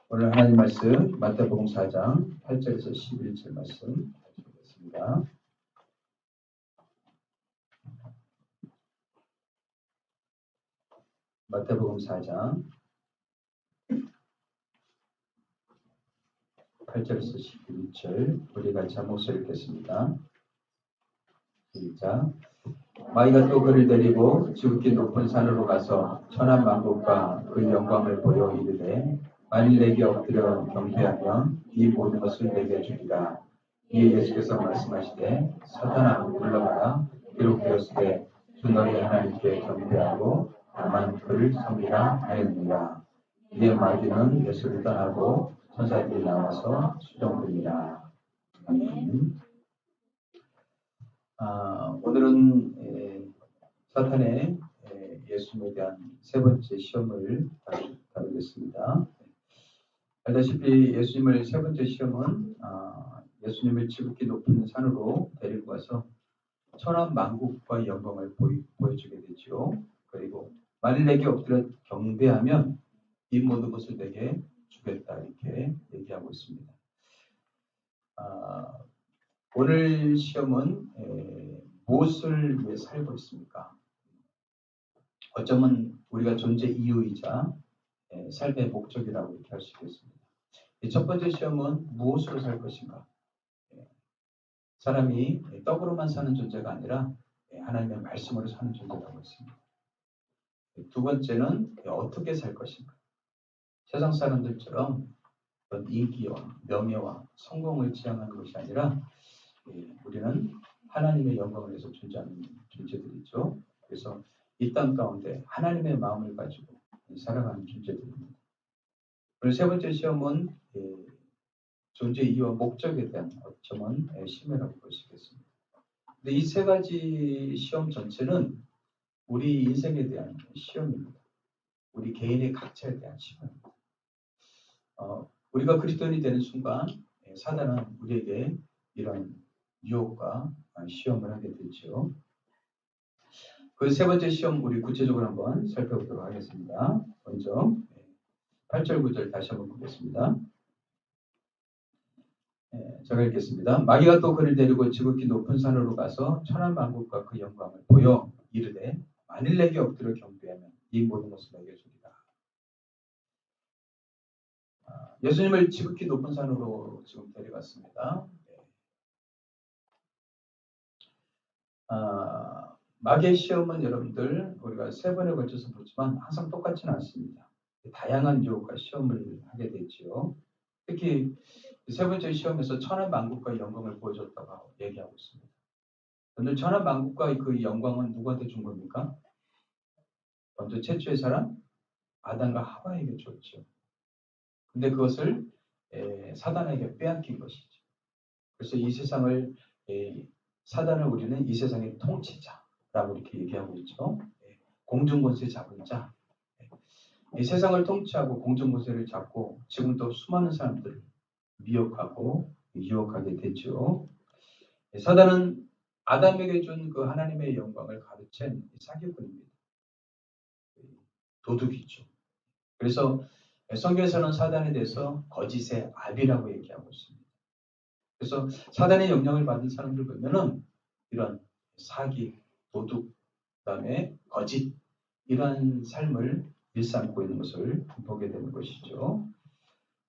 오늘 하나님 말씀 마태복음 4장 8절에서 11절 말씀 보겠습니다. 마태복음 4장 8절에서 11절 우리 같이 한 목소리 읽겠습니다. 시작. 마귀가 또 그를 데리고 지극히 높은 산으로 가서 천하만국과 그 영광을 보여 이르되 만일 내게 엎드려 경배하면 이 모든 것을 내게 주리라. 이에 예수께서 말씀하시되 사탄아 물러가라. 기록되었으되 주 너희 하나님께 경배하고 다만 그를 섬기라 하였느니라. 이에 마귀는 예수를 떠나고 천사들이 나와서 수종드니라. 아멘. 오늘은 사탄의 예수님에 대한 세 번째 시험을 다루겠습니다. 알다시피 예수님을 세 번째 시험은 예수님을 지극히 높은 산으로 데리고 가서 천하만국과 영광을 보여주게 되죠. 그리고 만일 내게 엎드려 경배하면 이 모든 것을 내게 주겠다 이렇게 얘기하고 있습니다. 오늘 시험은 무엇을 위해 살고 있습니까? 어쩌면 우리가 존재 이유이자 삶의 목적이라고 이렇게 할 수 있겠습니다. 첫 번째 시험은 무엇으로 살 것인가? 사람이 떡으로만 사는 존재가 아니라 하나님의 말씀으로 사는 존재라고 했습니다. 두 번째는 어떻게 살 것인가? 세상 사람들처럼 어떤 인기와 명예와 성공을 지향하는 것이 아니라 우리는 하나님의 영광을 위해서 존재하는 존재들이죠. 그래서 이 땅 가운데 하나님의 마음을 가지고 살아가는 존재들입니다. 그리고 세 번째 시험은 존재 이유와 목적에 대한 어쩌면 심해라고 볼 수 있겠습니다. 근데 이 세 가지 시험 전체는 우리 인생에 대한 시험입니다. 우리 개인의 각자에 대한 시험입니다. 우리가 그리스도인이 되는 순간 사단은 우리에게 이런 유혹과 시험을 하게 되죠. 그 세 번째 시험 우리 구체적으로 한번 살펴보도록 하겠습니다. 먼저 8절 9절 다시 한번 보겠습니다. 제가 읽겠습니다. 마귀가 또 그를 데리고 지극히 높은 산으로 가서 천하만국과 그 영광을 보여 이르되 만일 내게 엎드려 경배하면 이 모든 것을 내게 주리라. 예수님을 지극히 높은 산으로 지금 데려갔습니다. 마귀의 시험은 여러분들 우리가 세 번에 걸쳐서 보지만 항상 똑같지는 않습니다. 다양한 유혹과 시험을 하게 되지요. 특히 세 번째 시험에서 천하만국과 영광을 보여줬다고 얘기하고 있습니다. 그런데 천하만국과 그 영광은 누구한테 준 겁니까? 먼저 최초의 사람 아담과 하와에게 줬죠. 근데 그것을 사단에게 빼앗긴 것이죠. 그래서 이 세상을 사단을 우리는 이 세상의 통치자라고 이렇게 얘기하고 있죠. 공중권세 잡은 자. 이 세상을 통치하고 공중권세를 잡고 지금도 수많은 사람들을 미혹하고 유혹하게 되죠. 사단은 아담에게 준 그 하나님의 영광을 가르친 사기꾼입니다. 도둑이죠. 그래서 성경에서는 사단에 대해서 거짓의 압이라고 얘기하고 있습니다. 그래서 사단의 영향을 받은 사람들 보면은 이런 사기, 도둑, 그다음에 거짓 이런 삶을 일삼고 있는 것을 보게 되는 것이죠.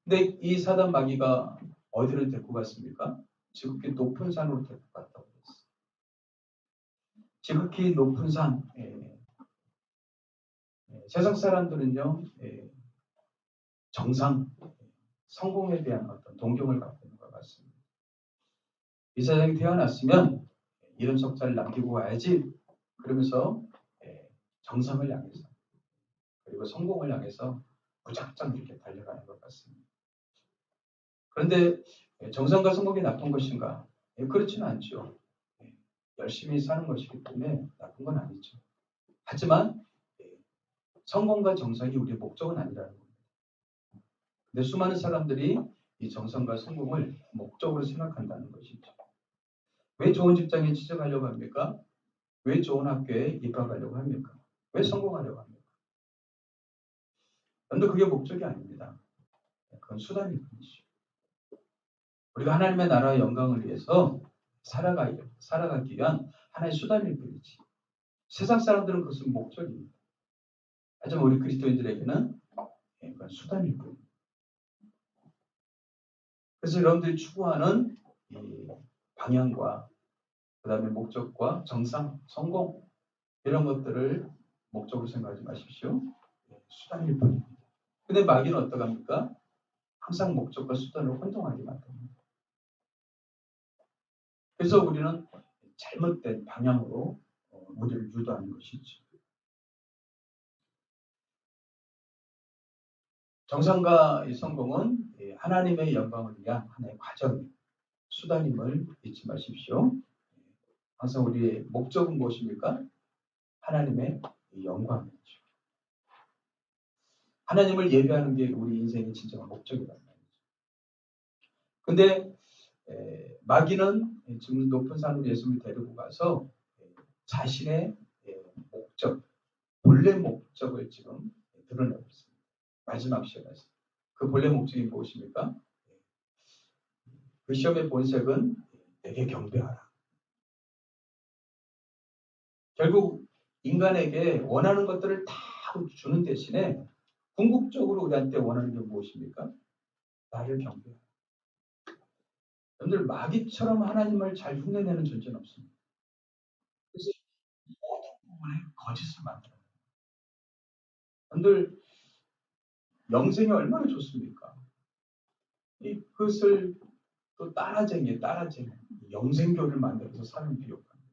근데 이 사단 마귀가 어디를 데리고 갔습니까? 지극히 높은 산으로 데리고 갔다고 했어요. 지극히 높은 산. 세상 사람들은요, 정상, 성공에 대한 어떤 동경을 갖고 있는 것 같습니다. 이 세상에 태어났으면 이런 석자를 남기고 와야지. 그러면서 정상을 향해서 그리고 성공을 향해서 무작정 이렇게 달려가는 것 같습니다. 그런데 정상과 성공이 나쁜 것인가? 그렇지는 않죠. 열심히 사는 것이기 때문에 나쁜 건 아니죠. 하지만 성공과 정상이 우리의 목적은 아니라는 겁니다. 근데 수많은 사람들이 이 정상과 성공을 목적으로 생각한다는 것이죠. 왜 좋은 직장에 취직하려고 합니까? 왜 좋은 학교에 입학하려고 합니까? 왜 성공하려고 합니까? 그런데 그게 목적이 아닙니다. 그건 수단일 뿐이죠. 우리가 하나님의 나라의 영광을 위해서 살아가기 위한 하나의 수단일 뿐이지. 세상 사람들은 그것은 목적입니다. 하지만 우리 그리스도인들에게는 그건 수단일 뿐입니다. 그래서 여러분들이 추구하는 이 방향과 그 다음에 목적과 정상, 성공 이런 것들을 목적으로 생각하지 마십시오. 수단일 뿐입니다. 근데 마귀는 어떡합니까? 항상 목적과 수단을 혼동하게 만듭니다. 그래서 우리는 잘못된 방향으로 우리를 유도하는 것이죠. 정상과 이 성공은 하나님의 영광을 위한 하나의 과정, 수단임을 잊지 마십시오. 항상 우리의 목적은 무엇입니까? 하나님의 영광이죠. 하나님을 예배하는 게 우리 인생의 진정한 목적이란 말이죠. 근데 마귀는 지금 높은 산으로 예수님을 데리고 가서 자신의 목적, 본래 목적을 지금 드러내고 있습니다. 마지막 시험에서. 그 본래 목적이 무엇입니까? 그 시험의 본색은 내게 경배하라. 결국 인간에게 원하는 것들을 다 주는 대신에 궁극적으로 우리한테 원하는 게 무엇입니까? 나를 경배하라. 여러분들 마귀처럼 하나님을 잘 흉내내는 존재는 없습니다. 그래서 모든 부분에 거짓을 만들어요. 여러분들 영생이 얼마나 좋습니까? 그것을 또 따라쟁이 영생교를 만들어서 사람 비욕합니다.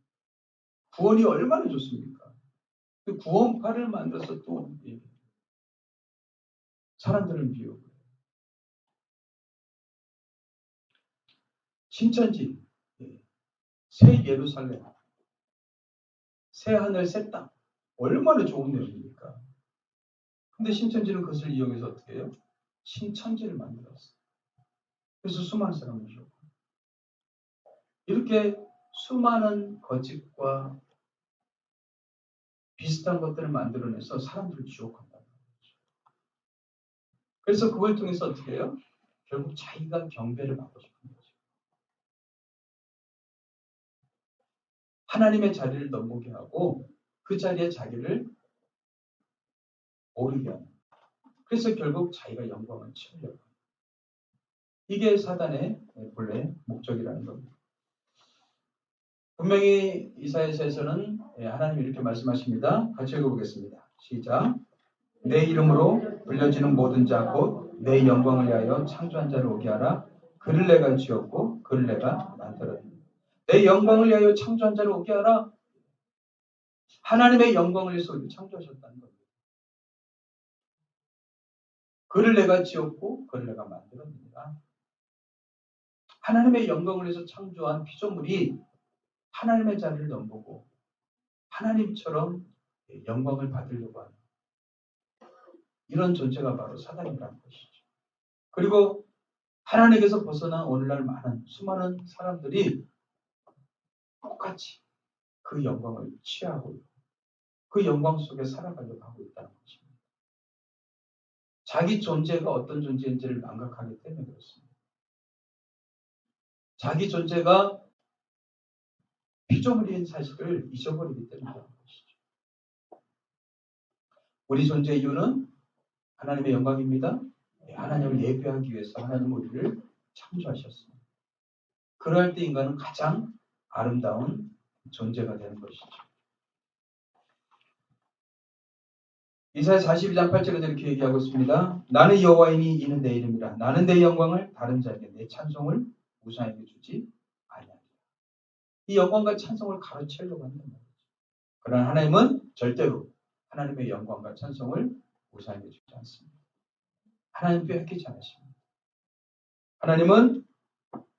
구원이 얼마나 좋습니까? 그 구원파를 만들어서 또 사람들은 비욕을 해요. 신천지, 새 예루살렘, 새 하늘, 새 땅 얼마나 좋은 내용입니까? 근데 신천지는 그것을 이용해서 어떻게 해요? 신천지를 만들었어요. 그래서 수많은 사람을 비욕. 이렇게 수많은 거짓과 비슷한 것들을 만들어내서 사람들을 지옥한다는 거죠. 그래서 그걸 통해서 어떻게 해요? 결국 자기가 경배를 받고 싶은 거죠. 하나님의 자리를 넘보게 하고 그 자리에 자기를 오르게 하는. 그래서 결국 자기가 영광을 치려고 합니다. 이게 사단의 본래 목적이라는 겁니다. 분명히 이사야서에서는 하나님이 이렇게 말씀하십니다. 같이 읽어보겠습니다. 시작. 내 이름으로 불려지는 모든 자 곧 내 영광을 위하여 창조한 자를 오게 하라. 그를 내가 지었고 그를 내가 만들었다. 내 영광을 위하여 창조한 자를 오게 하라. 하나님의 영광을 위해서 우리를 창조하셨다는 겁니다. 그를 내가 지었고 그를 내가 만들었습니다. 하나님의 영광을 위해서 창조한 피조물이 하나님의 자리를 넘보고 하나님처럼 영광을 받으려고 하는 이런 존재가 바로 사단이라는 것이죠. 그리고 하나님께서 벗어난 오늘날 수많은 사람들이 똑같이 그 영광을 취하고 그 영광 속에 살아가려고 하고 있다는 것입니다. 자기 존재가 어떤 존재인지를 망각하기 때문에 그렇습니다. 자기 존재가 피조물인 사실을 잊어버리기 때문에 그런 것이죠. 우리 존재의 이유는 하나님의 영광입니다. 하나님을 예배하기 위해서 하나님은 우리를 창조하셨습니다. 그럴 때 인간은 가장 아름다운 존재가 되는 것이죠. 이사야 42장 8절에서 이렇게 얘기하고 있습니다. 나는 여호와이니 이는 내 이름이라. 나는 내 영광을 다른 자에게 내 찬송을 우상에게 주지 아니하리라. 이 영광과 찬송을 가로채려고 한단 말이죠. 그러나 하나님은 절대로 하나님의 영광과 찬송을 우상에게 주지 않습니다. 하나님 빼앗기지 않으십니다. 하나님은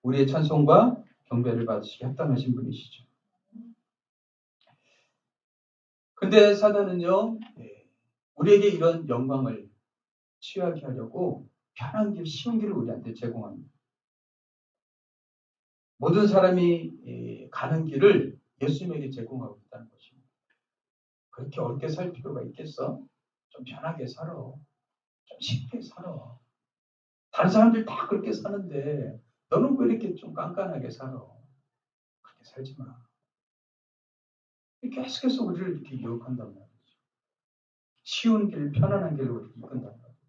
우리의 찬송과 경배를 받으시기 합당하신 분이시죠. 근데 사단은요, 우리에게 이런 영광을 취하게 하려고 편한 길, 쉬운 길을 우리한테 제공합니다. 모든 사람이 가는 길을 예수님에게 제공하고 있다는 것입니다. 그렇게 어렵게 살 필요가 있겠어? 좀 편하게 살아. 좀 쉽게 살아. 다른 사람들 다 그렇게 사는데 너는 왜 이렇게 좀 깐깐하게 살아? 그렇게 살지 마. 계속해서 우리를 이렇게 유혹한단 말이죠. 쉬운 길, 편안한 길로 이렇게 이끈단 말이죠.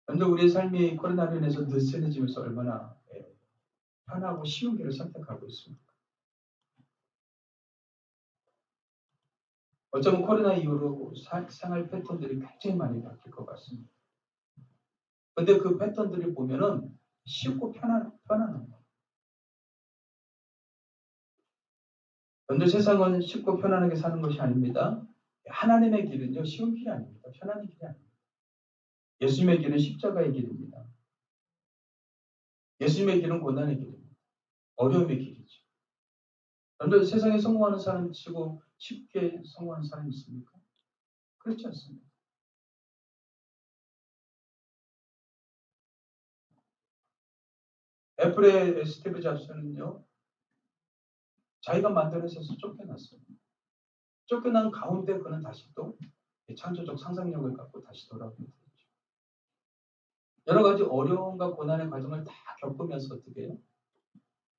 그런데 우리의 삶이 코로나로 인해서 느슨해지면서 얼마나 편하고 쉬운 길을 선택하고 있습니다. 어쩌면 코로나 이후로 생활 패턴들이 굉장히 많이 바뀔 것 같습니다. 근데 그 패턴들을 보면은 쉽고 편안한 거예요. 그런데 세상은 쉽고 편안하게 사는 것이 아닙니다. 하나님의 길은요, 쉬운 길이 아닙니다. 편안한 길이 아닙니다. 예수님의 길은 십자가의 길입니다. 예수님의 길은 고난의 길입니다. 어려움의 길이죠. 그런데 세상에 성공하는 사람 치고 쉽게 성공하는 사람이 있습니까? 그렇지 않습니다. 애플의 스티브 잡스는요, 자기가 만든 회사에서 쫓겨났어요. 쫓겨난 가운데 그는 다시 또 창조적 상상력을 갖고 다시 돌아오게 되죠. 여러 가지 어려움과 고난의 과정을 다 겪으면서 어떻게 해요?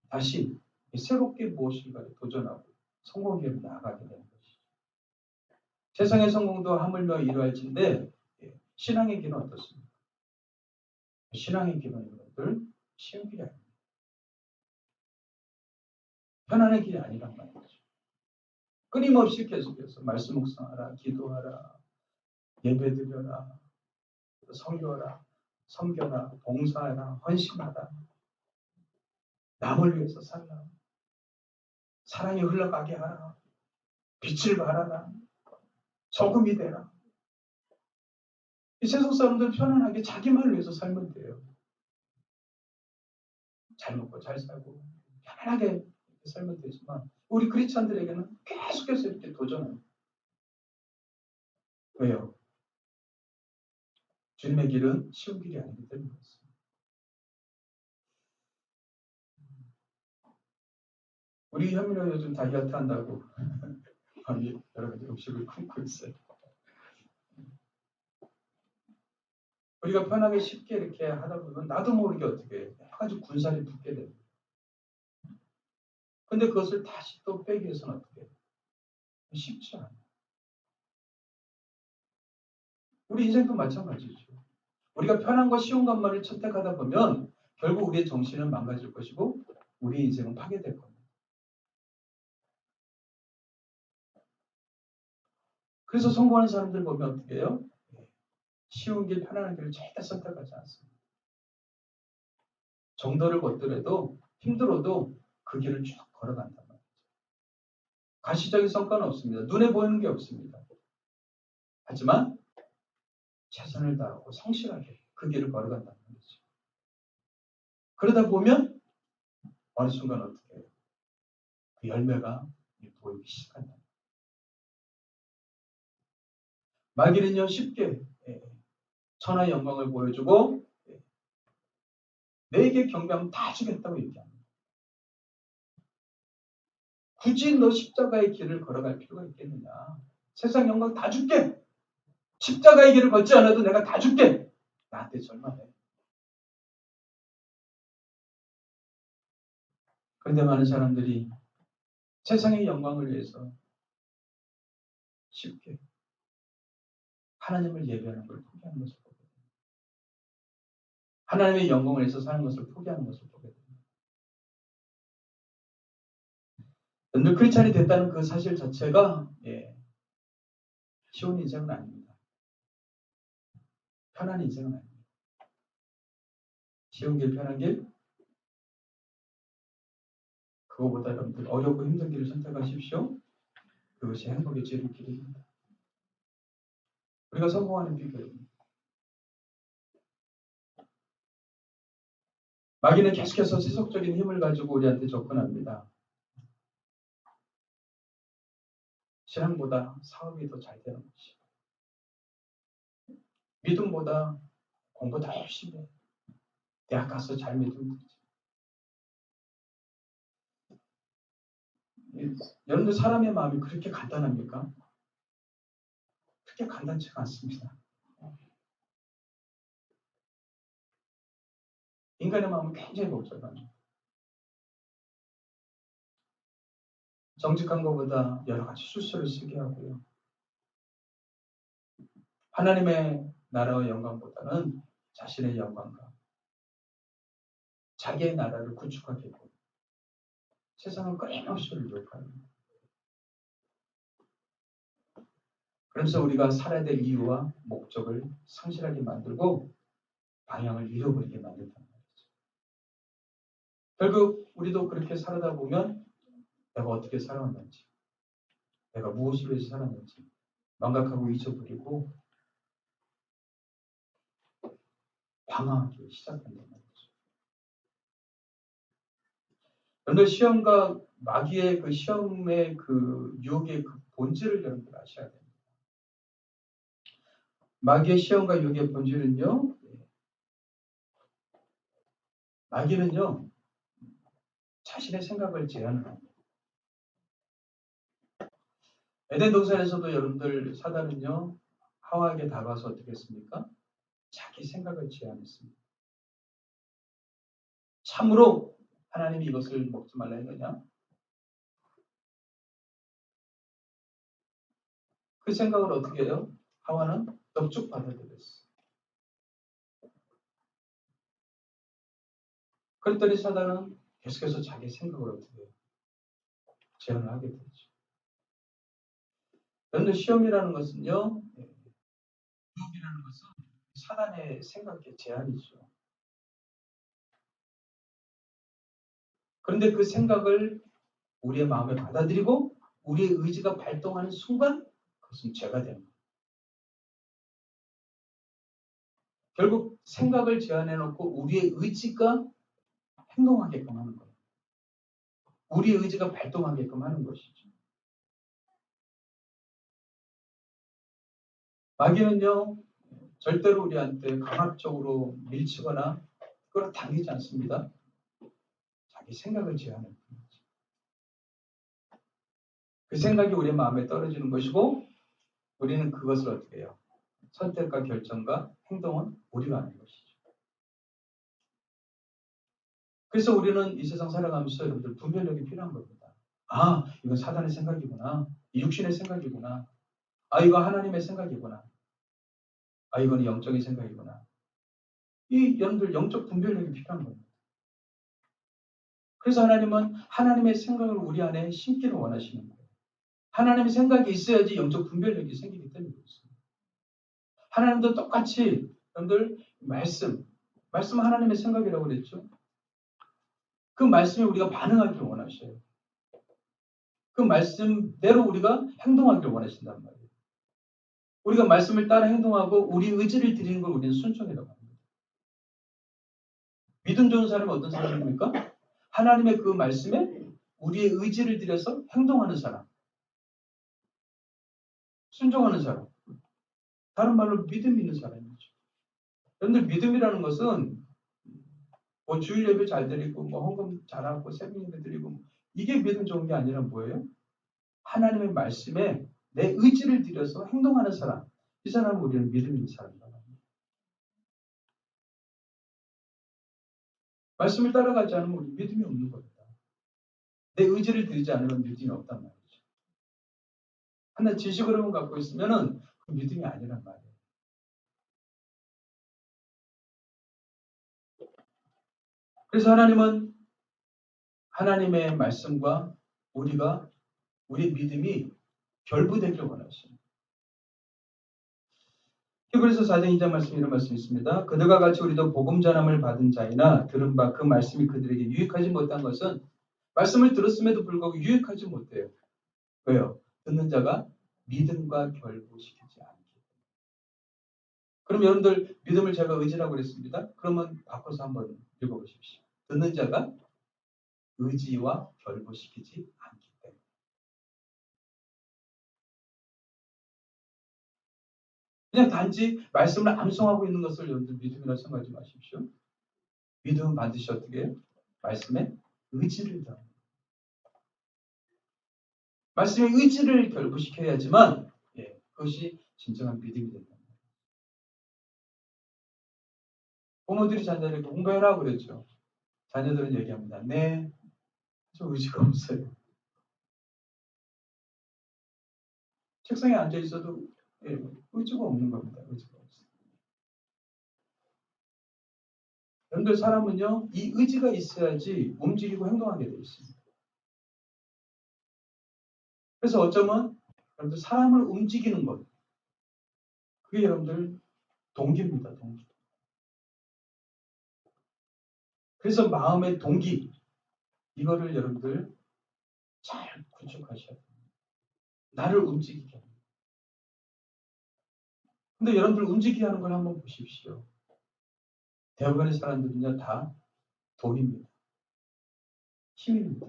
다시 새롭게 무엇인가를 도전하고 성공에 나아가게 되는 것이죠. 세상의 성공도 하물며 이루어질진데 신앙의 길은 어떻습니까? 신앙의 길은 여러분들 쉬운 길이 아닙니다. 편안한 길이 아니란 말이죠. 끊임없이 계속해서 말씀 묵상하라, 기도하라, 예배드려라, 설교하라, 섬겨라, 봉사하라, 헌신하라, 남을 위해서 살라, 사랑이 흘러가게 하라, 빛을 발하라, 소금이 되라. 이 세상 사람들 편안하게 자기만을 위해서 살면 돼요. 잘 먹고 잘 살고 편안하게 살면 되지만 우리 크리스찬들에게는 계속해서 이렇게 도전합니다. 왜요? 주님의 길은 쉬운 길이 아니기 때문에 그렇습니다. 우리 현민호 요즘 다이어트 한다고 여러 가지 음식을 굶고 있어요. 우리가 편하게 쉽게 이렇게 하다 보면 나도 모르게 어떻게 여러 가지 군살이 붙게 됩니다. 근데 그것을 다시 또 빼기 위해서는 어떻게 해요? 쉽지 않아요. 우리 인생도 마찬가지죠. 우리가 편한 거 쉬운 것만을 선택하다 보면 결국 우리의 정신은 망가질 것이고 우리 인생은 파괴될 겁니다. 그래서 성공하는 사람들 보면 어떻게 해요? 쉬운 길, 편안한 길을 절대 선택하지 않습니다. 정도를 걷더라도 힘들어도 그 길을 쭉 걸어간단 말이죠. 가시적인 성과는 없습니다. 눈에 보이는 게 없습니다. 하지만 최선을 다하고 성실하게 그 길을 걸어간다는 거죠. 그러다 보면 어느 순간 어떻게 해요? 그 열매가 보이기 시작한다. 마귀는요 쉽게 천하의 영광을 보여주고 내게 경배하면 다 주겠다고 얘기합니다. 굳이 너 십자가의 길을 걸어갈 필요가 있겠느냐. 세상 영광 다 줄게. 십자가의 길을 걷지 않아도 내가 다 줄게. 나한테 절망해. 그런데 많은 사람들이 세상의 영광을 위해서 쉽게 하나님을 예배하는 걸 포기하는 것을 보게 됩니다. 하나님의 영광을 위해서 사는 것을 포기하는 것을 보게 됩니다. 늘 크리스찬이 됐다는 그 사실 자체가 쉬운 인생은 아닙니다. 편한 인생은 아닙니다. 쉬운 길, 편한 길, 그거보다 여러분들 어렵고 힘든 길을 선택하십시오. 그것이 행복의 지름길입니다. 우리가 성공하는 비결입니다. 마귀는 계속해서 세속적인 힘을 가지고 우리한테 접근합니다. 신앙보다 사업이 더 잘 되는 것이. 믿음보다 공부 더 열심히 해. 대학 가서 잘 믿으면 되지. 여러분들 사람의 마음이 그렇게 간단합니까? 그렇게 간단치가 않습니다. 인간의 마음은 굉장히 복잡합니다. 정직한 것보다 여러 가지 술수를 쓰게 하고요. 하나님의 나라의 영광보다는 자신의 영광과 자기의 나라를 구축하겠고 세상을 끊임없이 유혹합니다. 그래서 우리가 살아야 될 이유와 목적을 상실하게 만들고 방향을 잃어버리게 만든단 말이죠. 결국 우리도 그렇게 살아다 보면 내가 어떻게 살아왔는지, 내가 무엇을 위해서 살았는지 망각하고 잊어버리고 방황하기 시작한단 말이죠. 여러분들 시험과 마귀의 그 시험의 그 유혹의 그 본질을 여러분들 아셔야 됩니다. 마귀의 시험과 유혹의 본질은요, 마귀는요, 자신의 생각을 제한을 합니다. 에덴 동산에서도 여러분들 사단은요, 하와에게 다가와서 어떻게 했습니까? 자기 생각을 제한했습니다. 참으로 하나님이 이것을 먹지 말라 했느냐? 그 생각을 어떻게 해요? 하와는 넙죽 받아들였어요. 그랬더니 사단은 계속해서 자기 생각을 어떻게 해요? 제한을 하게 되죠. 여러분들 시험이라는 것은요, 유혹이라는 것은 사단의 생각의 제한이죠. 그런데 그 생각을 우리의 마음에 받아들이고 우리의 의지가 발동하는 순간 그것은 죄가 됩니다. 결국 생각을 제한해놓고 우리의 의지가 행동하게끔 하는 거예요. 우리의 의지가 발동하게끔 하는 것이죠. 마귀는요, 절대로 우리한테 강압적으로 밀치거나 끌어당기지 않습니다. 자기 생각을 제한해 줍니다. 그 생각이 우리 마음에 떨어지는 것이고 우리는 그것을 어떻게 해요? 선택과 결정과 행동은 우리가 하는 것이죠. 그래서 우리는 이 세상 살아가면서 여러분들 분별력이 필요한 겁니다. 아, 이건 사단의 생각이구나. 이 육신의 생각이구나. 아, 이거 하나님의 생각이구나. 아, 이거는 영적인 생각이구나. 이 여러분들 영적 분별력이 필요한 겁니다. 그래서 하나님은 하나님의 생각을 우리 안에 심기를 원하시는 거예요. 하나님의 생각이 있어야지 영적 분별력이 생기기 때문에 그렇습니다. 하나님도 똑같이 여러분들 말씀은 하나님의 생각이라고 그랬죠. 그 말씀에 우리가 반응하기를 원하셔요. 그 말씀대로 우리가 행동하기를 원하신단 말이에요. 우리가 말씀을 따라 행동하고 우리 의지를 드리는 걸 우리는 순종이라고 합니다. 믿음 좋은 사람은 어떤 사람입니까? 하나님의 그 말씀에 우리의 의지를 들여서 행동하는 사람. 순종하는 사람. 다른 말로 믿음 있는 사람이죠. 그런데 믿음이라는 것은 뭐 주일 예배 잘 드리고 뭐 헌금 잘하고 새벽 예배 드리고 이게 믿음 좋은 게 아니라 뭐예요? 하나님의 말씀에 내 의지를 들여서 행동하는 사람. 이 사람은 우리는 믿음 있는 사람이라고 합니다. 말씀을 따라가지 않으면 우리 믿음이 없는 겁니다. 내 의지를 들이지 않으면 믿음이 없단 말이죠. 하나 지식으로만 갖고 있으면은 그 믿음이 아니란 말이에요. 그래서 하나님은 하나님의 말씀과 우리 믿음이 결부되기를 원하십니다. 히브리서 4장 2절 말씀 이런 말씀이 있습니다. 그들과 같이 우리도 복음 전함을 받은 자이나 들은 바 그 말씀이 그들에게 유익하지 못한 것은 말씀을 들었음에도 불구하고 유익하지 못해요. 왜요? 듣는 자가 믿음과 결부시키지 않기 때문에. 그럼 여러분들 믿음을 제가 의지라고 그랬습니다. 그러면 바꿔서 한번 읽어보십시오. 듣는 자가 의지와 결부시키지 않기 때문에. 그냥 단지 말씀을 암송하고 있는 것을 여러분들 믿음이라고 생각하지 마십시오. 믿음은 반드시 어떻게 해요? 말씀에 의지를 더합니다. 말씀의 의지를 결부시켜야지만 그것이 진정한 믿음이 된다. 부모들이 자녀에게 공부해라 그랬죠. 자녀들은 얘기합니다. 네, 저 의지가 없어요. 책상에 앉아 있어도 의지가 없는 겁니다. 의지가 없어요. 여러분들 사람은요, 이 의지가 있어야지 움직이고 행동하게 되어 있습니다. 그래서 어쩌면 여러분들 사람을 움직이는 것, 그게 여러분들 동기입니다. 동기. 그래서 마음의 동기, 이거를 여러분들 잘 구축하셔야 돼요. 나를 움직이게 합니다. 근데 여러분들 움직이게 하는 걸 한번 보십시오. 대부분의 사람들은요, 다 돈입니다. 힘입니다.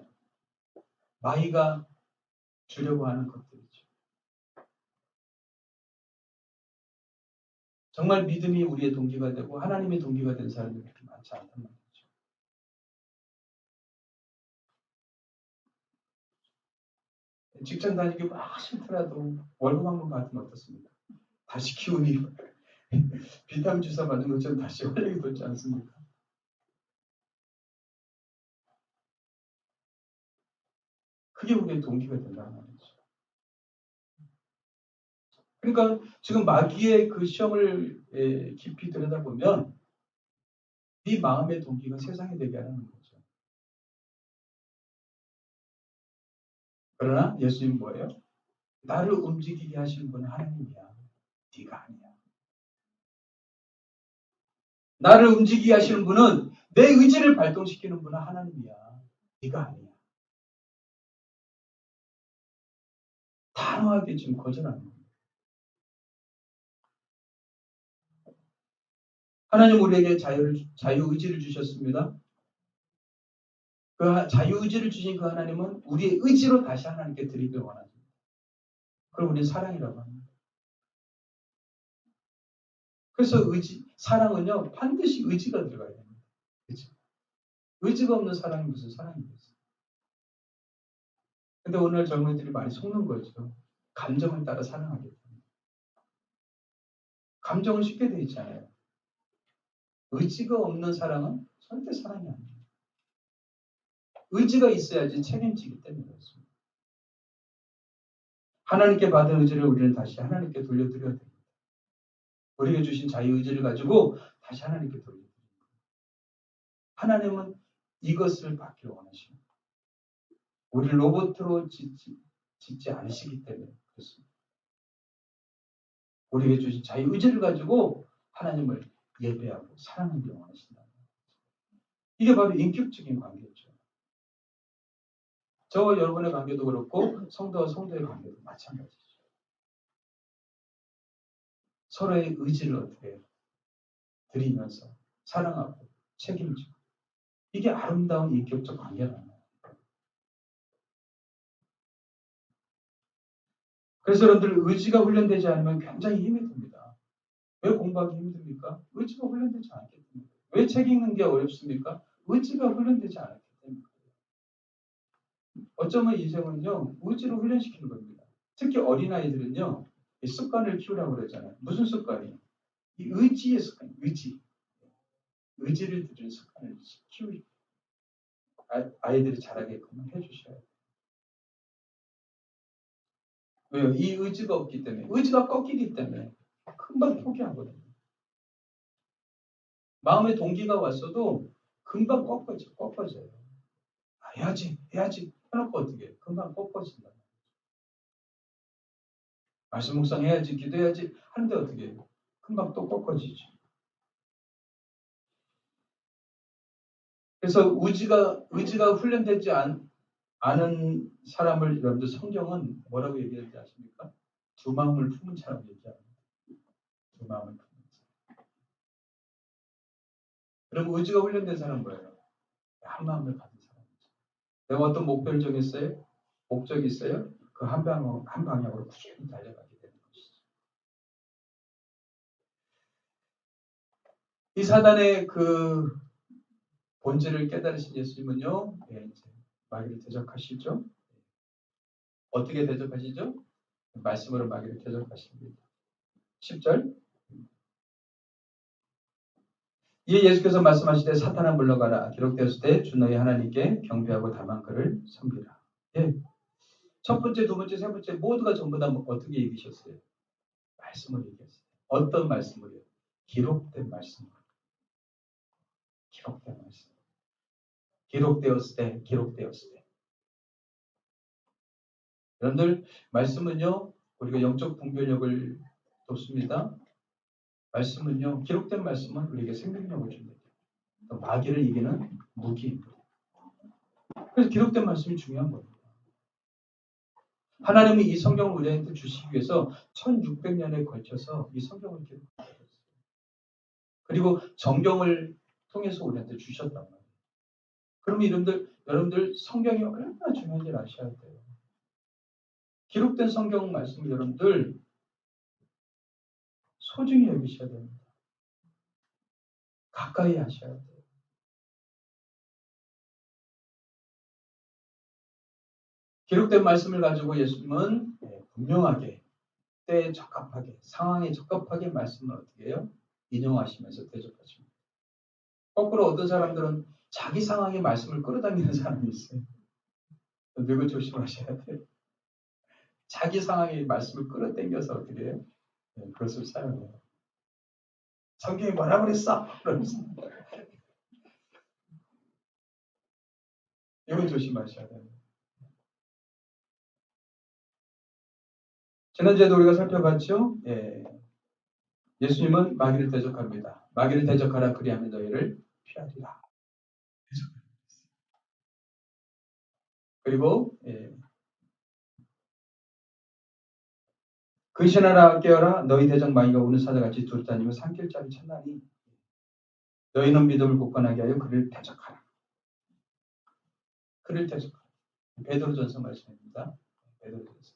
마이가 주려고 하는 것들이죠. 정말 믿음이 우리의 동기가 되고 하나님의 동기가 된 사람들이 그렇게 많지 않단 말이죠. 직장 다니기 막 싫더라도 월급 한 번 받으면 어떻습니까? 다시 기운이 비타민 주사 받은 것처럼 다시 활력이 돌지 않습니까? 그게 우리의 동기가 된다는 말이죠. 그러니까 지금 마귀의 그 시험을 깊이 들여다보면 네 마음의 동기가 세상이 되게 하는 거죠. 그러나 예수님 뭐예요? 나를 움직이게 하시는 분은 하나님이야. 네가 아니야. 나를 움직이게 하시는 분은 내 의지를 발동시키는 분은 하나님이야. 네가 아니야. 단호하게 지금 거절하는 거예요. 하나님 우리에게 자유의지를 주셨습니다. 그 자유의지를 주신 그 하나님은 우리의 의지로 다시 하나님께 드리길 원하십니다. 그걸 우리는 사랑이라고 합니다. 그래서 사랑은요, 반드시 의지가 들어가야 됩니다. 의지가 없는 사랑이 무슨 사랑이겠어요? 근데 오늘 젊은이들이 많이 속는 거죠. 감정을 따라 사랑하게 됩니다. 감정은 쉽게 되어 있잖아요. 의지가 없는 사랑은 절대 사랑이 아닙니다. 의지가 있어야지 책임지기 때문에 그렇습니다. 하나님께 받은 의지를 우리는 다시 하나님께 돌려드려야 됩니다. 우리에게 주신 자유의지를 가지고 다시 하나님께 돌려드립니다. 하나님은 이것을 받기를 원하십니다. 우리를 로봇으로 짓지 않으시기 때문에 그렇습니다. 우리에게 주신 자유의지를 가지고 하나님을 예배하고 사랑하기를 원하신다. 이게 바로 인격적인 관계죠. 저와 여러분의 관계도 그렇고 성도와 성도의 관계도 마찬가지죠. 서로의 의지를 어떻게 드리면서 사랑하고 책임지고 이게 아름다운 인격적 관계라는 거예요. 그래서 여러분들 의지가 훈련되지 않으면 굉장히 힘이 듭니다. 왜 공부하기 힘듭니까? 의지가 훈련되지 않기 때문에. 왜 책 읽는 게 어렵습니까? 의지가 훈련되지 않았기 때문에. 어쩌면 인생은요, 의지를 훈련시키는 겁니다. 특히 어린아이들은요, 이 습관을 키우라고 그러잖아요. 무슨 습관이에요? 이 의지의 습관, 의지를 들이는 습관을 키우고 아이들이 잘하게끔 해주셔야 돼요. 왜요? 이 의지가 없기 때문에, 의지가 꺾이기 때문에 금방 포기하거든요. 마음의 동기가 왔어도 금방 꺾어져요. 해야지 해놓고 어떻게 해? 금방 꺾어진다. 말씀 묵상해야지, 기도해야지 하는데 어떻게 해요? 금방 또 꺾어지죠. 그래서 의지가 훈련되지 않은 사람을 여러분들 성경은 뭐라고 얘기하지 아십니까? 두 마음을 품은 사람 얘기합니다. 두 마음을 품은 사람. 그럼 의지가 훈련된 사람은 뭐예요? 한 마음을 가진 사람이죠. 내가 어떤 목표를 정했어요? 목적이 있어요? 그 한 방향으로 꾸준히 달려가게 되는 것이죠. 이 사단의 그 본질을 깨달으신 예수님은요, 이제 마귀를 대적하시죠. 어떻게 대적하시죠? 말씀으로 마귀를 대적하십니다. 10절. 이에 예수께서 말씀하시되 사탄아 물러가라. 기록되었을 때 주 너희 하나님께 경배하고 다만 그를 섬기라. 예. 첫 번째, 두 번째, 세 번째 모두가 전부 다 어떻게 얘기하셨어요? 말씀을 얘기했어요. 어떤 말씀을요? 기록된 말씀으로. 기록된 말씀. 기록되었을 때, 기록되었을 때. 여러분들 말씀은요, 우리가 영적 분별력을 돕습니다. 말씀은요, 기록된 말씀은 우리에게 생명력을 줍니다. 마귀를 이기는 무기입니다. 그래서 기록된 말씀이 중요한 겁니다. 하나님이 이 성경을 우리한테 주시기 위해서 1600년에 걸쳐서 이 성경을 기록하셨어요. 그리고 정경을 통해서 우리한테 주셨단 말이에요. 그러면 여러분들 성경이 얼마나 중요한지 아셔야 돼요. 기록된 성경 말씀을 여러분들 소중히 여기셔야 됩니다. 가까이 하셔야 돼요. 기록된 말씀을 가지고 예수님은 분명하게 때에 적합하게 상황에 적합하게 말씀을 어떻게 해요? 인용하시면서 대접하십니다. 거꾸로 어떤 사람들은 자기 상황에 말씀을 끌어당기는 사람이 있어요. 누구 조심하셔야 돼요. 자기 상황에 말씀을 끌어당겨서 어떻게 해요? 그것을 사용해요. 성경이 뭐라 그랬어? 그러면서 이건 조심하셔야 돼요. 지난주에도 우리가 살펴봤죠? 예수님은 마귀를 대적합니다. 마귀를 대적하라 그리하면 너희를 피하리라. 그리고 근신하라 깨어라 너희 대적 마귀가 우는 사자같이 두루다니며 산길자를 찾나니 너희는 믿음을 굳건하게 하여 그를 대적하라. 그를 대적하라. 베드로전서 말씀입니다. 베드로전서.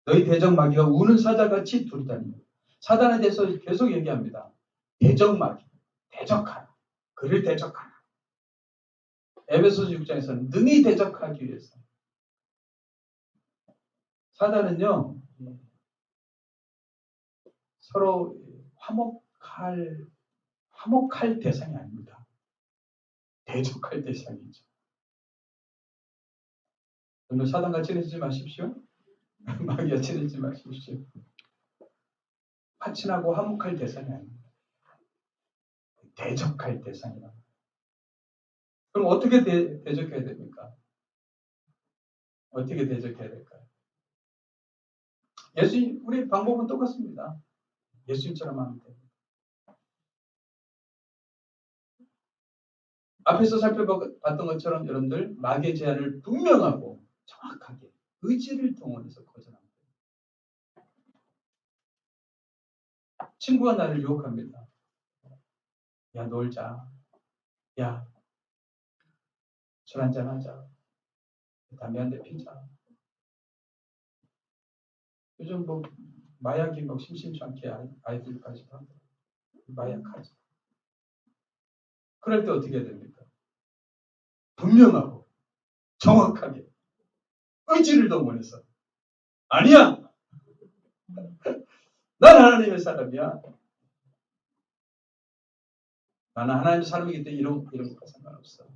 너희 대적 마귀가 우는 사자같이 두루다니며 사단에 대해서 계속 얘기합니다. 대적 마귀, 대적하라. 그를 대적하라. 에베소서 6장에서는 능히 대적하기 위해서. 사단은요, 서로 화목할 대상이 아닙니다. 대적할 대상이죠. 오늘 사단과 친해지지 마십시오. 마귀와 친해지지 마십시오. 화친하고 화목할 대상이 아닙니다. 대적할 대상이라. 그럼 어떻게 대적해야 됩니까? 어떻게 대적해야 될까요? 우리 방법은 똑같습니다. 예수님처럼 하면 됩니다. 앞에서 살펴봤던 것처럼 여러분들 마귀의 제안을 분명하고 정확하게 의지를 동원해서 거절합니다. 친구가 나를 유혹합니다. 야 놀자. 야 술 한잔 하자. 담배 한 대 피자. 요즘 뭐 마약이 막 심심찮게 아이들까지 하고 마약하지. 그럴 때 어떻게 해야 됩니까? 분명하고 정확하게 의지를 동원해서 아니야. 난 하나님의 사람이야. 나는 하나님의 사람이기 때문에 이런 거 상관없어.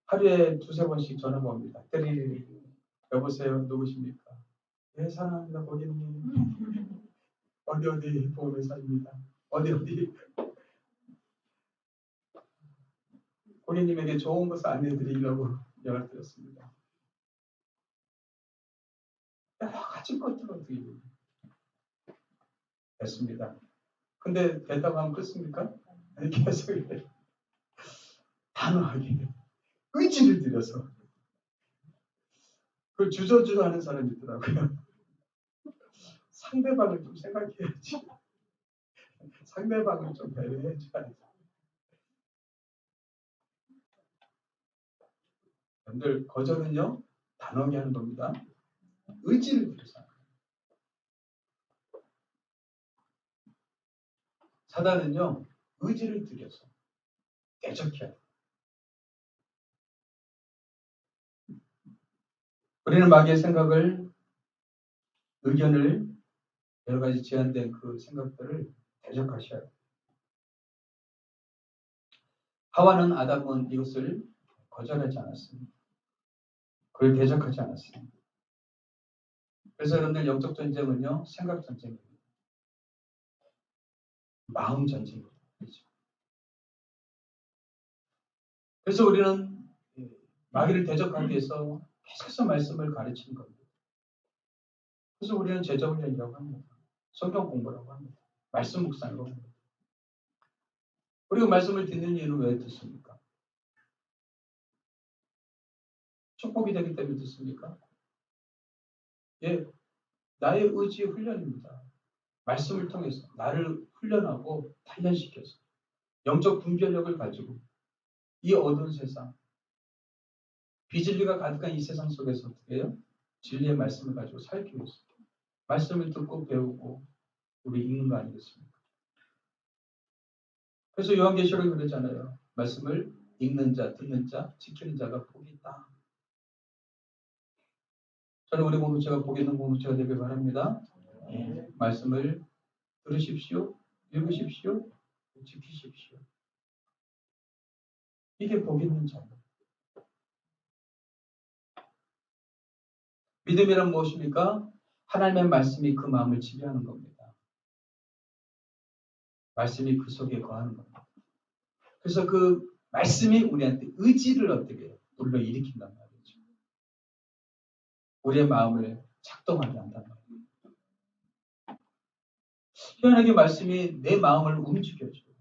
하루에 두세 번씩 전화가 옵니다. 때리리 여보세요 누구십니까? 네 사랑합니다 고객님. 어디 보험회사입니다. 어디 고객님에게 좋은 것을 안내해드리려고 연락드렸습니다. 여러 가지 것들을 어떻게 됐습니다. 근데 됐다고 하면 끝습니까? 계속 단호하게 의지를 들여서 그걸 주저주저하는 사람이 있더라고요. 상대방을 좀 생각해야지. 상대방을 좀 배려해야지. 여러분들 거절은요 단호하게 하는 겁니다. 의지를 들여서. 사단은요 의지를 들여서 대적해야 돼요. 우리는 마귀의 생각을 의견을 여러 가지 제한된 그 생각들을 대적하셔야 돼요. 하와는 아담은 이것을 거절하지 않았습니다. 그걸 대적하지 않았습니다. 그래서 여러분들 영적 전쟁은요, 생각 전쟁입니다. 마음 전쟁입니다. 그렇죠? 그래서 우리는 마귀를 대적하기 위해서 계속해서 말씀을 가르치는 겁니다. 그래서 우리는 제자훈련이라고 합니다. 성경 공부라고 합니다. 말씀 묵상이라고 합니다. 우리가 말씀을 듣는 이유는 왜 듣습니까? 축복이 되기 때문에 듣습니까? 예, 나의 의지 훈련입니다. 말씀을 통해서 나를 훈련하고 단련시켜서 영적 분별력을 가지고 이 어두운 세상, 비진리가 가득한 이 세상 속에서 어떻게 해요? 진리의 말씀을 가지고 살기 위해서 말씀을 듣고 배우고 우리 읽는 거 아니겠습니까? 그래서 요한계시록에 그러잖아요. 말씀을 읽는 자, 듣는 자, 지키는 자가 복이 있다. 저는 우리 공동체가 복 있는 공동체가 되길 바랍니다. 말씀을 들으십시오. 읽으십시오. 지키십시오. 이게 복 있는 자입니다. 믿음이란 무엇입니까? 하나님의 말씀이 그 마음을 지배하는 겁니다. 말씀이 그 속에 거하는 겁니다. 그래서 그 말씀이 우리한테 의지를 어떻게 해요? 불러일으킨단 말이죠. 우리의 마음을 작동하게 한단 말이에요. 희한하게 말씀이 내 마음을 움직여줘요.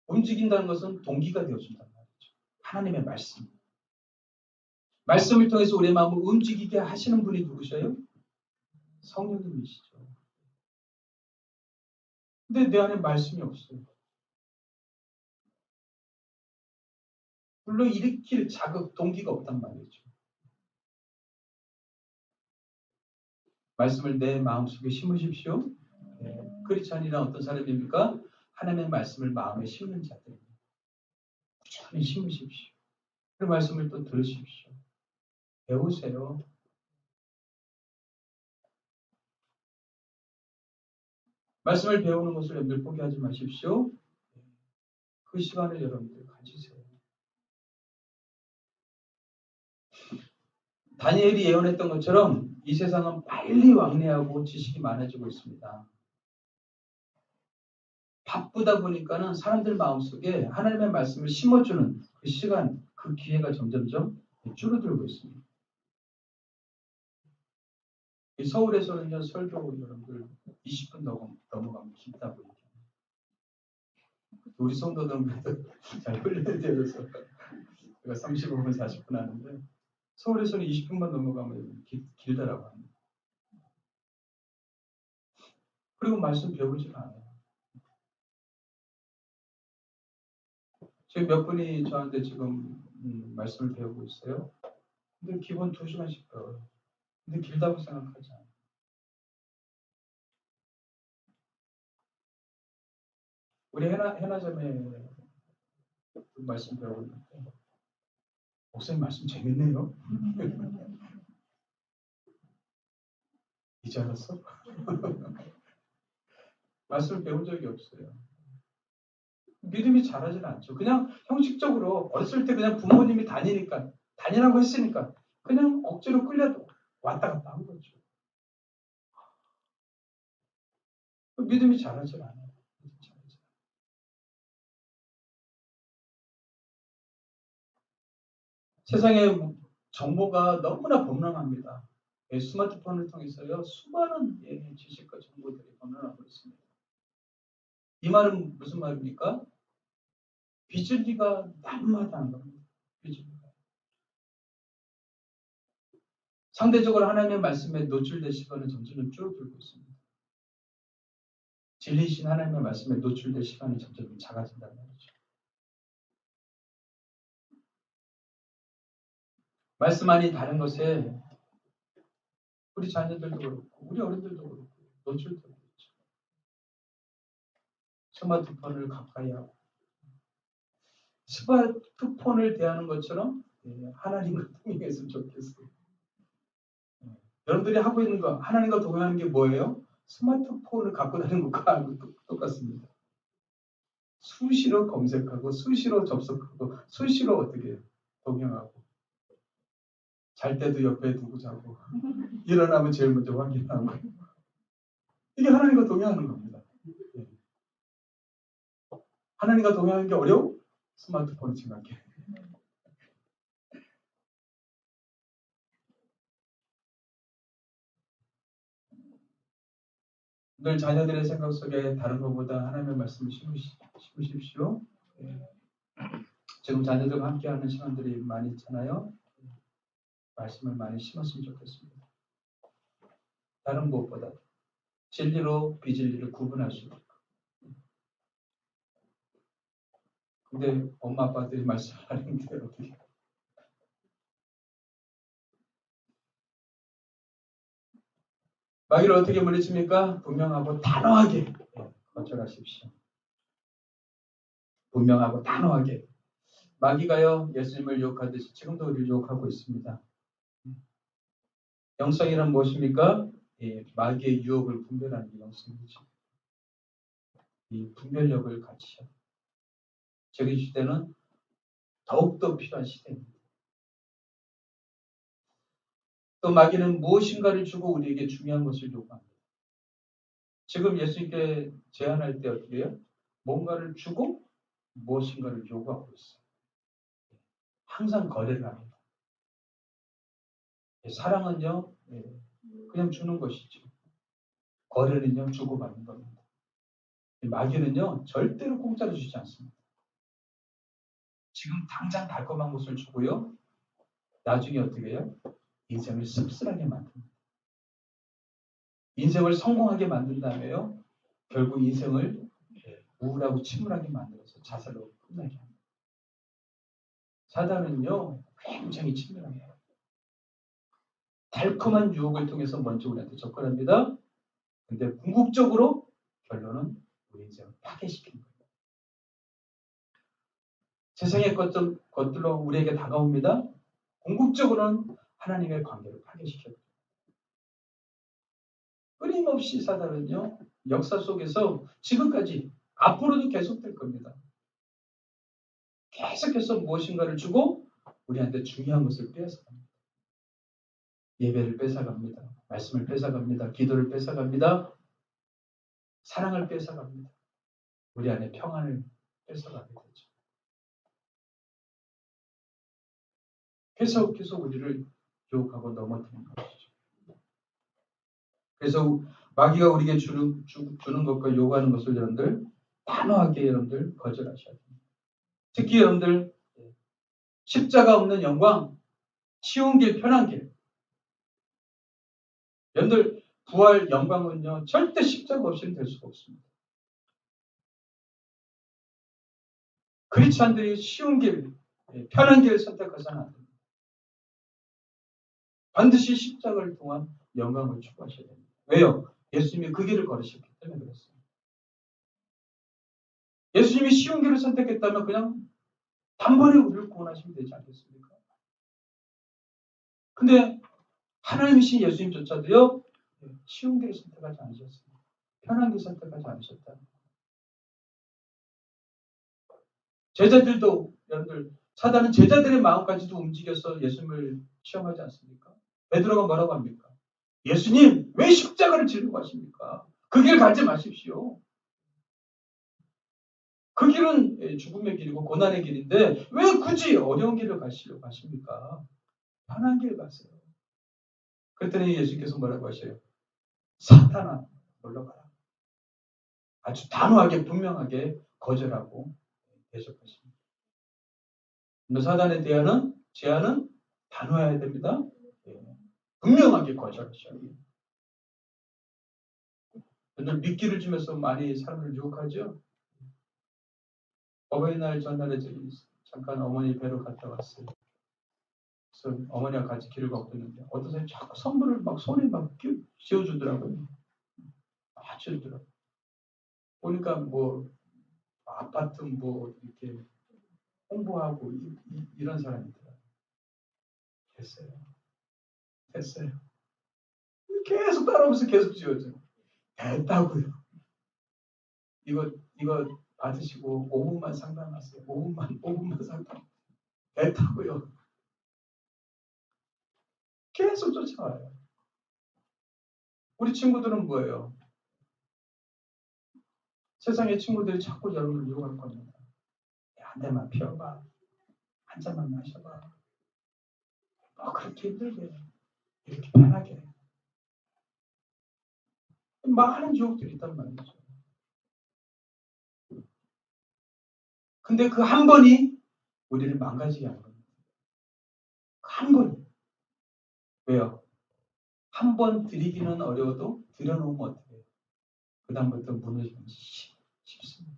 움직인다는 것은 동기가 되어준단 말이죠. 하나님의 말씀. 말씀을 통해서 우리의 마음을 움직이게 하시는 분이 누구셔요? 성령님이시죠. 근데 내 안에 말씀이 없어요. 불러일으킬 자극, 동기가 없단 말이죠. 말씀을 내 마음속에 심으십시오. 네. 크리스찬이란 어떤 사람입니까? 하나님의 말씀을 마음에 심는 자들입니다. 꾸준히 심으십시오. 그 말씀을 또 들으십시오. 배우세요. 말씀을 배우는 것을 여러분들 포기하지 마십시오. 그 시간을 여러분들 가지세요. 다니엘이 예언했던 것처럼 이 세상은 빨리 왕래하고 지식이 많아지고 있습니다. 바쁘다 보니까는 사람들 마음속에 하나님의 말씀을 심어주는 그 시간, 그 기회가 점점점 줄어들고 있습니다. 서울에서는요, 설교 여러분들 20분 넘어가면 길다고 얘기해요. 우리 성도들은 그래도 잘 훈련되어서 제가 35분, 40분 하는데 서울에서는 20분만 넘어가면 길다라고 합니다. 그리고 말씀 배우질 않아요. 지금 몇 분이 저한테 지금 말씀을 배우고 있어요. 근데 기본 2시간씩 배워요. 근데 길다고 생각하지 않아요. 우리 해나점에 말씀 배우고 있는데 목사님 말씀 재밌네요. 이제 알았어? 말씀을 배운 적이 없어요. 믿음이 자라지는 않죠. 그냥 형식적으로 어렸을 때 그냥 부모님이 다니라고 했으니까 그냥 억지로 끌려도 왔다 갔다 한 거죠. 믿음이 자라지 않아요. 세상에 정보가 너무나 범람합니다. 스마트폰을 통해서요 수많은 지식과 정보들이 범람하고 있습니다. 이 말은 무슨 말입니까? 비진리가 날마다 겁니다. 비진리가. 상대적으로 하나님의 말씀에 노출될 시간은 점점 줄어들고 있습니다. 진리이신 하나님의 말씀에 노출될 시간이 점점 작아진다는 말이죠. 말씀 아닌 다른 것에 우리 자녀들도 그렇고 우리 어른들도 그렇고 노출되고 있죠. 스마트폰을 가까이 하고 스마트폰을 대하는 것처럼 하나님을 통일했으면 좋겠어요. 여러분들이 하고 있는 거, 하나님과 동행하는 게 뭐예요? 스마트폰을 갖고 다니는 것과 똑같습니다. 수시로 검색하고, 수시로 접속하고, 수시로 어떻게 해요? 동행하고. 잘 때도 옆에 두고 자고, 일어나면 제일 먼저 확인하고. 이게 하나님과 동행하는 겁니다. 하나님과 동행하는 게 어려워? 스마트폰을 생각해. 늘 자녀들의 생각 속에 다른 것보다 하나님의 말씀을 심으십시오. 예. 지금 자녀들과 함께하는 시간들이 많이 있잖아요. 말씀을 많이 심었으면 좋겠습니다. 다른 무엇보다 진리로 비진리를 구분할 수 있도록. 근데 엄마 아빠들이 말씀을 하는데 어떻게 마귀를 어떻게 물리칩니까? 분명하고 단호하게 거절하십시오. 분명하고 단호하게. 마귀가요 예수님을 유혹하듯이 지금도 우리를 유혹하고 있습니다. 영성이란 무엇입니까? 마귀의 유혹을 분별하는 게 영성이죠. 이 분별력을 갖추셔. 저희 시대는 더욱더 필요한 시대입니다. 또 마귀는 무엇인가를 주고 우리에게 중요한 것을 요구합니다. 지금 예수님께 제안할 때 어떻게 해요? 뭔가를 주고 무엇인가를 요구하고 있어요. 항상 거래를 합니다. 사랑은요, 그냥 주는 것이죠. 거래는요, 주고받는 겁니다. 마귀는요, 절대로 공짜로 주지 않습니다. 지금 당장 달콤한 것을 주고요, 나중에 어떻게 해요? 인생을 씁쓸하게 만듭니다. 인생을 성공하게 만든 다음에요, 결국 인생을 우울하고 침울하게 만들어서 자살로 끝나게 합니다. 사단은요, 굉장히 친밀합니다. 달콤한 유혹을 통해서 먼저 우리한테 접근합니다. 근데 궁극적으로 결론은 우리 인생을 파괴시키는 거예요. 세상의 것들로 우리에게 다가옵니다. 궁극적으로는 하나님의 관계를 파괴시켜요. 끊임없이 사단은요, 역사 속에서 지금까지 앞으로도 계속될 겁니다. 계속해서 무엇인가를 주고 우리한테 중요한 것을 빼앗아갑니다. 예배를 뺏어갑니다. 말씀을 뺏어갑니다. 기도를 뺏어갑니다. 사랑을 뺏어갑니다. 우리 안에 평안을 뺏어가게 되죠. 계속 우리를 유혹하고 넘어뜨리는 것이죠. 그래서 마귀가 우리에게 주는 것과 요구하는 것을 여러분들 단호하게 여러분들 거절하셔야 됩니다. 특히 여러분들 십자가 없는 영광, 쉬운 길, 편한 길. 여러분들 부활 영광은요 절대 십자가 없이는 될 수가 없습니다. 크리스찬들이 쉬운 길, 편한 길을 선택하서는 안 됩니다. 반드시 십자가를 통한 영광을 추구하셔야 됩니다. 왜요? 예수님이 그 길을 걸으셨기 때문에 그렇습니다. 예수님이 쉬운 길을 선택했다면 그냥 단번에 우리를 구원하시면 되지 않겠습니까? 근데 하나님이신 예수님조차도요 쉬운 길을 선택하지 않으셨습니다. 편한 길을 선택하지 않으셨다. 제자들도 여러분들 사단은 제자들의 마음까지도 움직여서 예수님을 시험하지 않습니까? 베드로가 뭐라고 합니까? 예수님 왜 십자가를 지르고 하십니까? 그 길 가지 마십시오. 그 길은 죽음의 길이고 고난의 길인데 왜 굳이 어려운 길을 가시려고 하십니까? 편한 길 가세요. 그랬더니 예수님께서 뭐라고 하셔요? 사탄아 물러가라. 아주 단호하게 분명하게 거절하고 대적하십니다. 사단에 대한 제안은 단호해야 됩니다. 분명하게 거절하셔야 돼요. 근데 미끼를 주면서 많이 사람을 유혹하죠. 어버이날 전날에 잠깐 어머니 뵈러 갔다 왔어요. 그래서 어머니와 같이 길을 걷고 있는데 어떤 사람이 자꾸 선물을 막 손에 막 쥐어주더라고요. 쥐어주더라고요. 보니까 뭐 아파트 뭐 이렇게 홍보하고 이런 사람이더라고요. 됐어요. 계속 따라오면서 계속 지워져요. 됐다고요. 이거 받으시고 5분만 상담하세요. 5분만 상담. 됐다고요. 계속 쫓아와요. 우리 친구들은 뭐예요? 세상의 친구들이 자꾸 여러분을 유혹할 겁니다. 한 대만 피워봐. 한 잔만 마셔봐. 그렇게 힘들게. 이렇게 편하게. 많은 유혹들이 있단 말이죠. 근데 그 한 번이 우리를 망가지게 하는 겁니다. 한 번이. 왜요? 한 번 드리기는 어려워도 들여놓으면 어떻게 해요? 그 다음부터 무너지면 쉽습니다.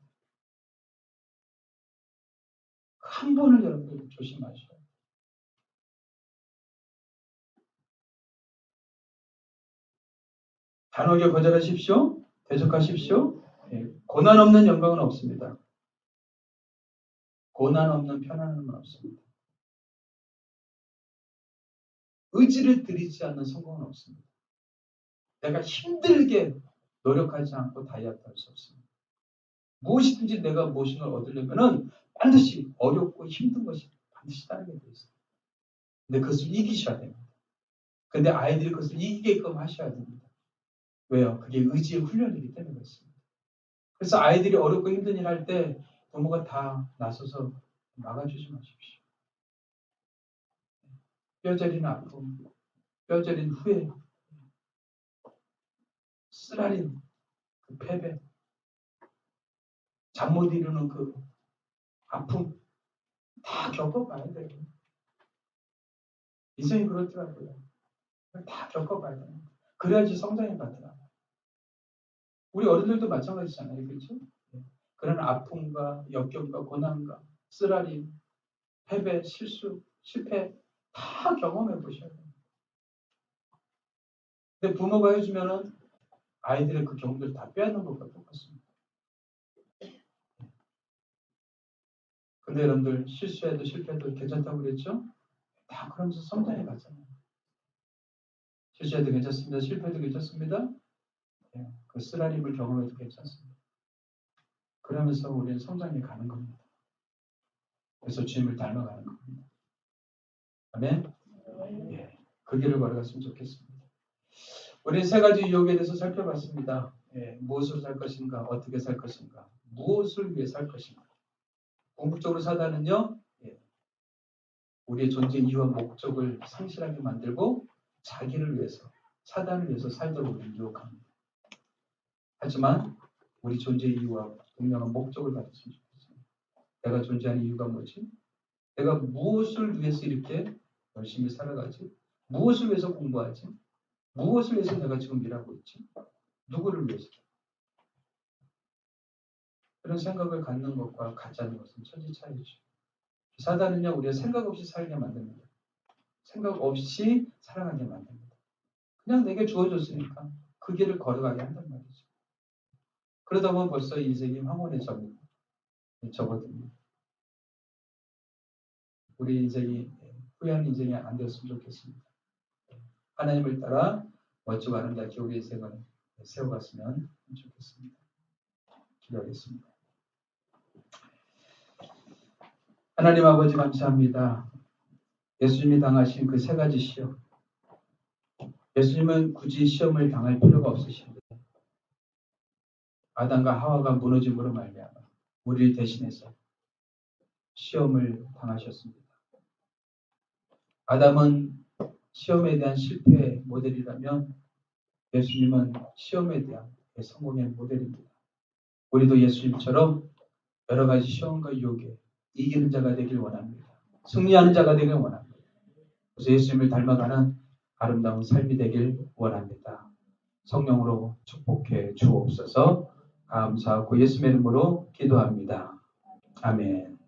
한 번을 여러분들 조심하셔야 돼요. 단호하게 거절하십시오. 대적하십시오. 고난 없는 영광은 없습니다. 고난 없는 편안함은 없습니다. 의지를 들이지 않는 성공은 없습니다. 내가 힘들게 노력하지 않고 다이어트 할 수 없습니다. 무엇이든지 내가 무엇을 얻으려면은 반드시 어렵고 힘든 것이 반드시 따르게 되어 있어요. 근데 그것을 이기셔야 됩니다. 근데 아이들이 그것을 이기게끔 하셔야 됩니다. 왜요? 그게 의지의 훈련이기 때문에 그렇습니다. 그래서 아이들이 어렵고 힘든 일 할 때 부모가 다 나서서 막아주지 마십시오. 뼈저린 아픔, 뼈저린 후회, 쓰라린 그 패배, 잠 못 이루는 그 아픔 다 겪어봐야 돼요. 인생이 그렇더라고요. 다 겪어봐야 돼요. 그래야지 성장이 가더라고요. 우리 어른들도 마찬가지잖아요. 그렇죠? 그런 아픔과 역경과 고난과 쓰라림, 패배, 실수, 실패 다 경험해 보셔야 돼요. 근데 부모가 해주면은 아이들의 그 경험들을 다 빼앗는 것과 똑같습니다. 근데 여러분들 실수해도 실패해도 괜찮다고 그랬죠? 다 그러면서 성장해 가잖아요. 실수해도 괜찮습니다. 실패해도 괜찮습니다. 그 쓰라림을 경험해도 괜찮습니다. 그러면서 우리는 성장해 가는 겁니다. 그래서 주님을 닮아가는 겁니다. 아멘? 예, 그 길을 걸어갔으면 좋겠습니다. 우리는 세 가지 유혹에 대해서 살펴봤습니다. 무엇으로 살 것인가, 어떻게 살 것인가, 무엇을 위해 살 것인가. 궁극적으로 사단은요, 우리의 존재 이유와 목적을 상실하게 만들고 자기를 위해서, 사단을 위해서 살도록 우리를 유혹합니다. 하지만 우리 존재 이유와 분명한 목적을 가졌으면 좋겠습니다. 내가 존재하는 이유가 뭐지? 내가 무엇을 위해서 이렇게 열심히 살아가지? 무엇을 위해서 공부하지? 무엇을 위해서 내가 지금 일하고 있지? 누구를 위해서? 그런 생각을 갖는 것과 갖지 않는 것은 천지 차이죠. 사단은요, 우리가 생각 없이 살게 만듭니다. 생각 없이 살아가게 만듭니다. 그냥 내게 주어졌으니까 그 길을 걸어가게 한단 말이죠. 그러다 보면 벌써 인생이 황혼에 접어듭니다. 우리 인생이 후회하는 인생이 안 되었으면 좋겠습니다. 하나님을 따라 멋지고 아름답게 우리 인생을 세워갔으면 좋겠습니다. 기도하겠습니다. 하나님 아버지 감사합니다. 예수님이 당하신 그 세 가지 시험. 예수님은 굳이 시험을 당할 필요가 없으신데 아담과 하와가 무너짐으로 말미암아 우리를 대신해서 시험을 당하셨습니다. 아담은 시험에 대한 실패의 모델이라면 예수님은 시험에 대한 성공의 모델입니다. 우리도 예수님처럼 여러 가지 시험과 유혹에 이기는 자가 되길 원합니다. 승리하는 자가 되길 원합니다. 그래서 예수님을 닮아가는 아름다운 삶이 되길 원합니다. 성령으로 축복해 주옵소서. 감사하고 예수님의 이름으로 기도합니다. 아멘.